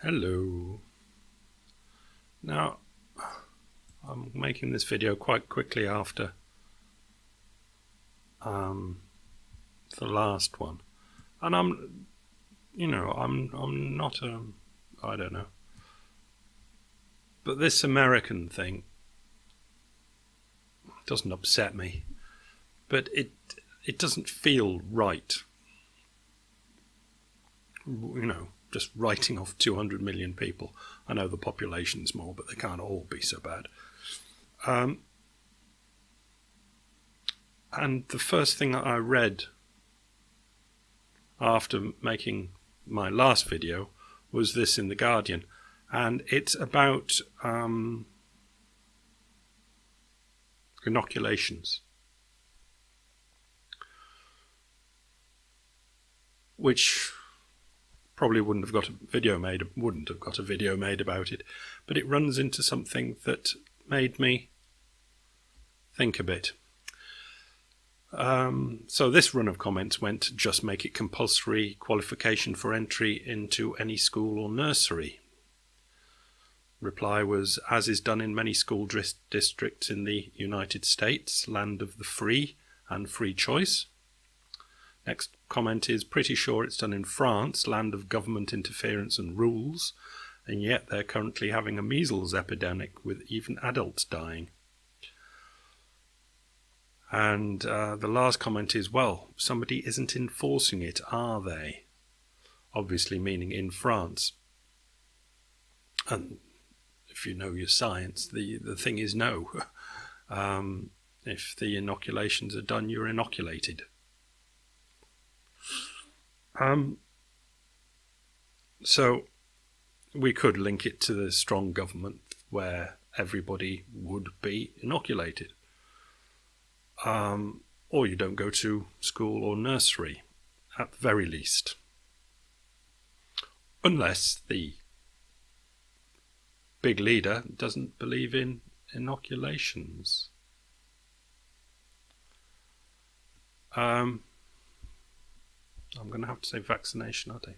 Hello. Now, I'm making this video quite quickly after the last one, and I'm not I don't know, but this American thing doesn't upset me, but it doesn't feel right. Just writing off 200 million people. I know the population's more, but they can't all be so bad. And the first thing that I read after making my last video was this in The Guardian, and it's about inoculations, which probably wouldn't have got a video made about it, but it runs into something that made me think a bit. So this run of comments went, just make it compulsory qualification for entry into any school or nursery. Reply was, as is done in many school districts in the United States, land of the free and free choice. Next comment is, pretty sure it's done in France, land of government interference and rules, and yet they're currently having a measles epidemic with even adults dying. And the last comment is, well, somebody isn't enforcing it, are they? Obviously meaning in France. And if you know your science, the thing is no. If the inoculations are done, you're inoculated. So we could link it to the strong government where everybody would be inoculated. Or you don't go to school or nursery, at the very least. Unless the big leader doesn't believe in inoculations. I'm going to have to say vaccination, aren't I?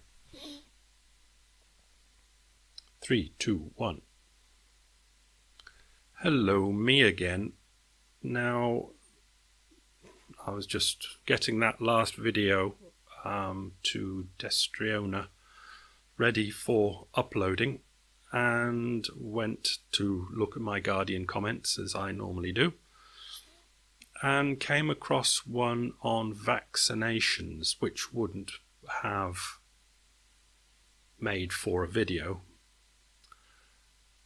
3, 2, 1. Hello, me again. Now, I was just getting that last video to Destriona ready for uploading, and went to look at my Guardian comments as I normally do, and came across one on vaccinations, which wouldn't have made for a video,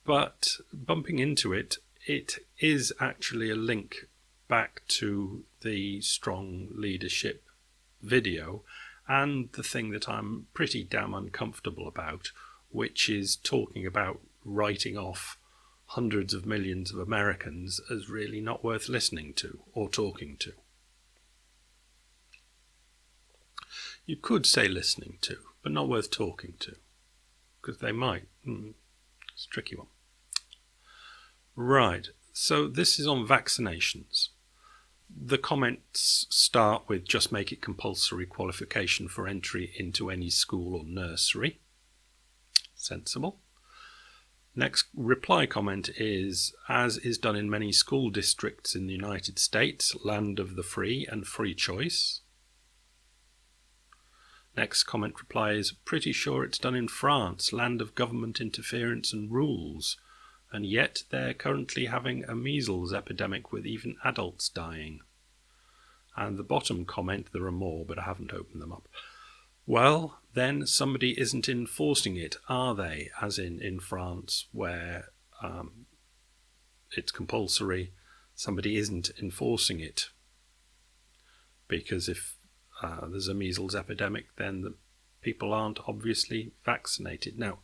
but bumping into it, it is actually a link back to the strong leadership video and the thing that I'm pretty damn uncomfortable about, which is talking about writing off hundreds of millions of Americans as really not worth listening to or talking to. You could say listening to, but not worth talking to, because they might. It's a tricky one. Right, so this is on vaccinations. The comments start with, just make it compulsory qualification for entry into any school or nursery. Sensible. Next reply comment is, as is done in many school districts in the United States, land of the free and free choice. Next comment reply is, pretty sure it's done in France, land of government interference and rules, and yet they're currently having a measles epidemic with even adults dying. And the bottom comment, there are more, but I haven't opened them up. Well, then somebody isn't enforcing it, are they? As in France, where it's compulsory, somebody isn't enforcing it. Because if there's a measles epidemic, then the people aren't obviously vaccinated. Now,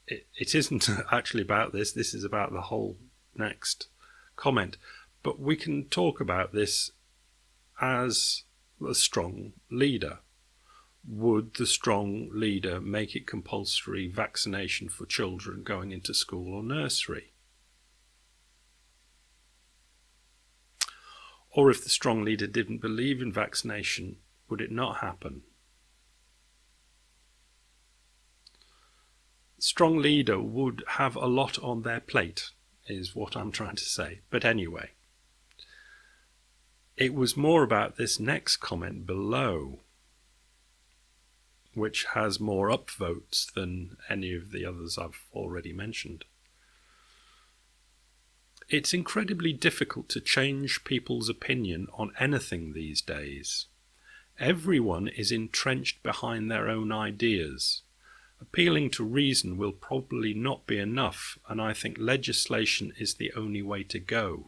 it isn't actually about this. This is about the whole next comment. But we can talk about this as a strong leader. Would the strong leader make it compulsory vaccination for children going into school or nursery? Or if the strong leader didn't believe in vaccination, would it not happen? strong leader would have a lot on their plate, is what I'm trying to say. But anyway, it was more about this next comment below, which has more upvotes than any of the others I've already mentioned. It's incredibly difficult to change people's opinion on anything these days. Everyone is entrenched behind their own ideas. Appealing to reason will probably not be enough, and I think legislation is the only way to go.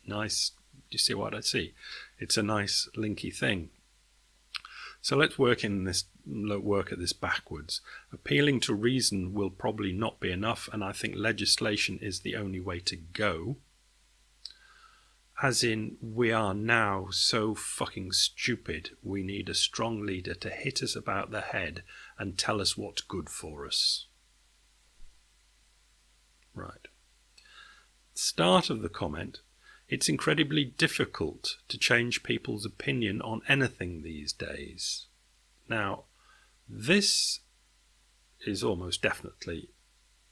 Nice. Do you see what I see? It's a nice linky thing. So let's work at this backwards. Appealing to reason will probably not be enough, and I think legislation is the only way to go. As in, we are now so fucking stupid, we need a strong leader to hit us about the head and tell us what's good for us. Right. Start of the comment. It's incredibly difficult to change people's opinion on anything these days. Now, this is almost definitely,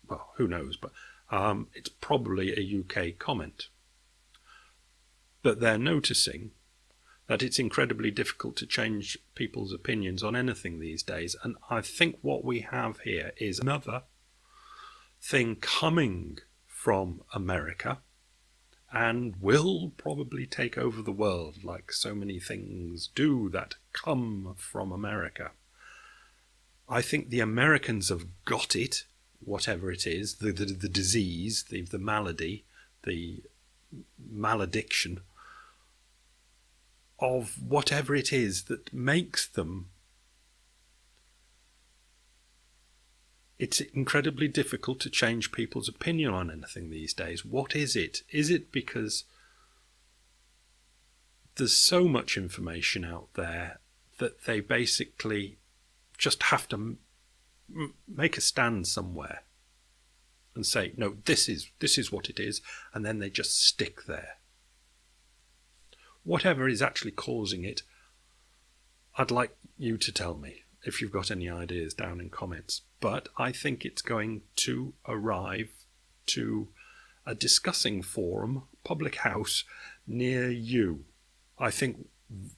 well, who knows, but it's probably a UK comment. But they're noticing that it's incredibly difficult to change people's opinions on anything these days. And I think what we have here is another thing coming from America, and will probably take over the world, like so many things do that come from America. I think the Americans have got it, whatever it is, the disease, the malady, the malediction of whatever it is that makes them. It's incredibly difficult to change people's opinion on anything these days. What is it? Is it because there's so much information out there that they basically just have to make a stand somewhere and say, no, this is what it is, and then they just stick there? Whatever is actually causing it, I'd like you to tell me if you've got any ideas down in comments. But I think it's going to arrive to a discussing forum, public house, near you. I think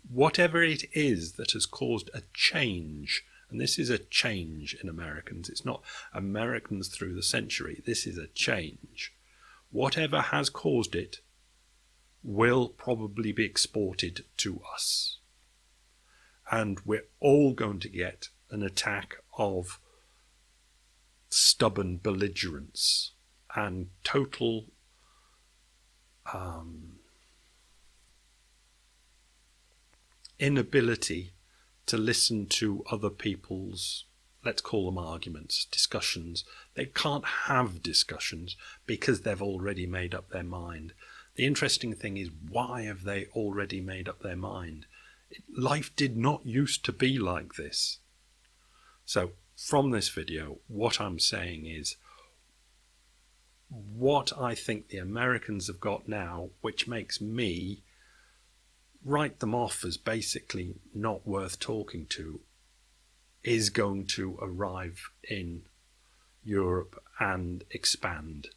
whatever it is that has caused a change, and this is a change in Americans, it's not Americans through the century, this is a change. Whatever has caused it will probably be exported to us. And we're all going to get an attack of stubborn belligerence and total inability to listen to other people's, let's call them arguments, discussions. They can't have discussions because they've already made up their mind. The interesting thing is, why have they already made up their mind? Life did not used to be like this. So from this video, what I'm saying is what I think the Americans have got now, which makes me write them off as basically not worth talking to, is going to arrive in Europe and expand.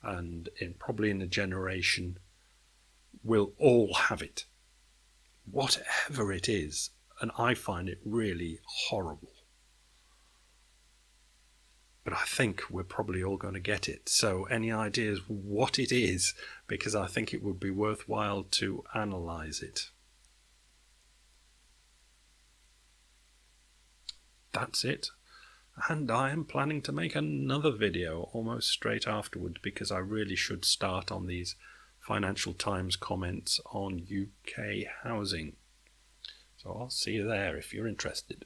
And probably in a generation, we'll all have it. Whatever it is, and I find it really horrible. But I think we're probably all going to get it. So any ideas what it is? Because I think it would be worthwhile to analyse it. That's it. And I am planning to make another video almost straight afterwards, because I really should start on these Financial Times comments on UK housing. So I'll see you there if you're interested.